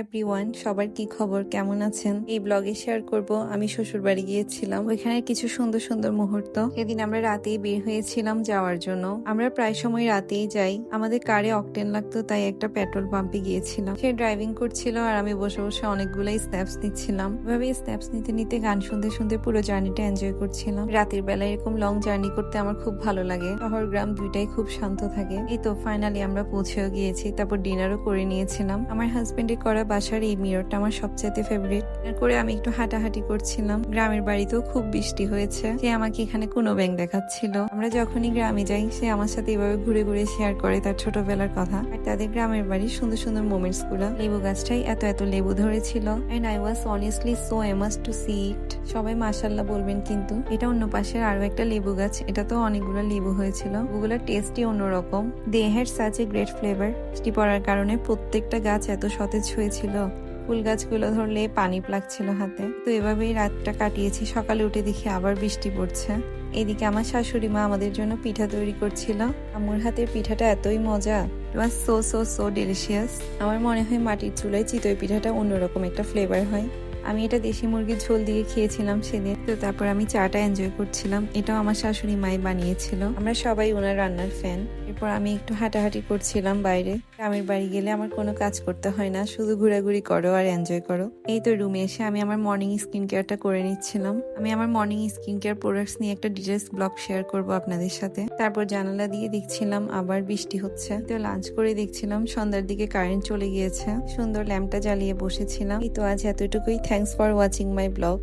Everyone, সবার কি খবর, কেমন আছেন? এই ব্লগে শেয়ার করব আমি শ্বশুর বাড়ি গিয়েছিলাম, ওইখানে কিছু সুন্দর সুন্দর মুহূর্ত। সেদিন আমরা রাতেই বের হয়েছিলাম যাওয়ার জন্য। আমরা প্রায় সময় রাতেই যাই, আমাদের কারে অকটেন লাগতো তাই একটা পেট্রোল পাম্পে গিয়েছিলাম। সে ড্রাইভিং করছিল আর আমি বসে বসে অনেকগুলাই স্ন্যাপস নিচ্ছিলাম। এভাবে স্ন্যাপস নিতে নিতে গান শুনতে শুনতে পুরো জার্নিটা এনজয় করছিলাম। রাতের বেলা এরকম লং জার্নি করতে আমার খুব ভালো লাগে। শহর গ্রাম দুইটাই খুব শান্ত থাকে। এই তো ফাইনালি আমরা পৌঁছেও গিয়েছি, তারপর ডিনারও করে নিয়েছিলাম। আমার হাজবেন্ডের করা বাসার এই মিররটা আমার সবচেয়ে ফেভারিট। করে আমি একটু হাঁটাহাঁটি করছিলাম। গ্রামের বাড়িতেও খুব বৃষ্টি হয়েছে। সে আমাকে এখানে কোনো ব্যাং দেখাচ্ছিল। আমরা যখনই গ্রামে যাই সে আমার সাথে এভাবে ঘুরে ঘুরে শেয়ার করে তার ছোটবেলার কথা আর তাদের গ্রামের বাড়ির সুন্দর সুন্দর মোমেন্টস গুলো। লেবু গাছটাই এত এত লেবু ধরেছিল and I was honestly so amazed to see it. সবাই মাশাআল্লাহ বলবেন। কিন্তু এটা অন্য পাশের আরো একটা লেবু গাছ, এটা তো অনেকগুলো লেবু হয়েছিল। লেবুগুলোর টেস্টই অন্যরকম। They had such a great flavour. বৃষ্টি পড়ার কারণে প্রত্যেকটা গাছ এত সতেজ হয়েছিল। ফুল গাছগুলো ধরলে পানি লাগছিল হাতে। তো এভাবেই রাতটা কাটিয়েছি। সকালে উঠে দেখি আবার বৃষ্টি পড়ছে। এদিকে আমার শাশুড়ি মা আমাদের জন্য পিঠা তৈরি করছিল। আম্মুর হাতের পিঠাটা এতই মজা, it was so so so delicious. আমার মনে হয় মাটির চুলায় চিতই পিঠাটা অন্যরকম একটা ফ্লেভার হয়। আমি এটা দেশি মুরগির ঝোল দিয়ে খেয়েছিলাম সেদিন। তো তারপর আমি চাটা এনজয় করছিলাম। এটাও আমার শাশুড়ি মাই বানিয়েছিল। আমরা সবাই ওনার রান্নার ফ্যান। এরপর আমি একটু হাঁটাহাঁটি করছিলাম বাইরে। গ্রামের বাড়ি গেলে আমার কোনো কাজ করতে হয় না, শুধু ঘোরাঘুরি করো আর এনজয় করো। এই তো রুমে এসে আমি আমার মর্নিং স্কিন কেয়ারটা করে নিচ্ছিলাম। আমি আমার মর্নিং স্কিন কেয়ার প্রোডাক্টস নিয়ে একটা ডিটেলস ব্লগ শেয়ার করব আপনাদের সাথে। তারপর জানালা দিয়ে দেখছিলাম আবার বৃষ্টি হচ্ছে। তো লাঞ্চ করে দেখছিলাম সন্ধ্যার দিকে কারেন্ট চলে গিয়েছে। সুন্দর ল্যাম্পটা জ্বালিয়ে বসেছিলাম। এই তো আজ এতটুকুই। Thanks for watching my blog.